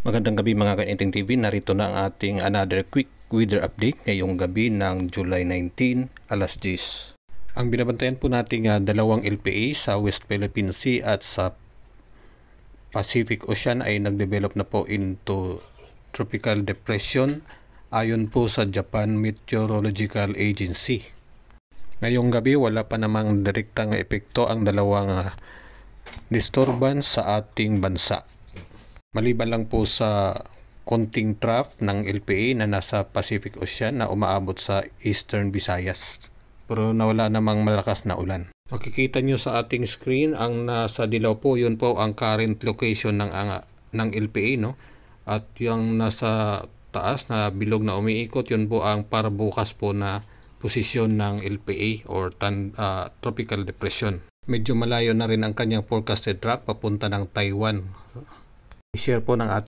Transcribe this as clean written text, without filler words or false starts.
Magandang gabi mga Kaniting TV, narito na ang ating another quick weather update ngayong gabi ng July 19, alas 10. Ang binabantayan po natin dalawang LPA sa West Philippine Sea at sa Pacific Ocean ay nagdevelop na po into tropical depression ayon po sa Japan Meteorological Agency. Ngayong gabi wala pa namang direktang epekto ang dalawang disturbance sa ating bansa. Maliban lang po sa konting trough ng LPA na nasa Pacific Ocean na umaabot sa Eastern Visayas. Pero nawala namang malakas na ulan. Makikita nyo sa ating screen ang nasa dilaw po, yun po ang current location ng LPA, no? At yung nasa taas na bilog na umiikot, yun po ang para bukas po na posisyon ng LPA or tropical depression. Medyo malayo na rin ang kanyang forecasted track papunta ng Taiwan. I-share po ng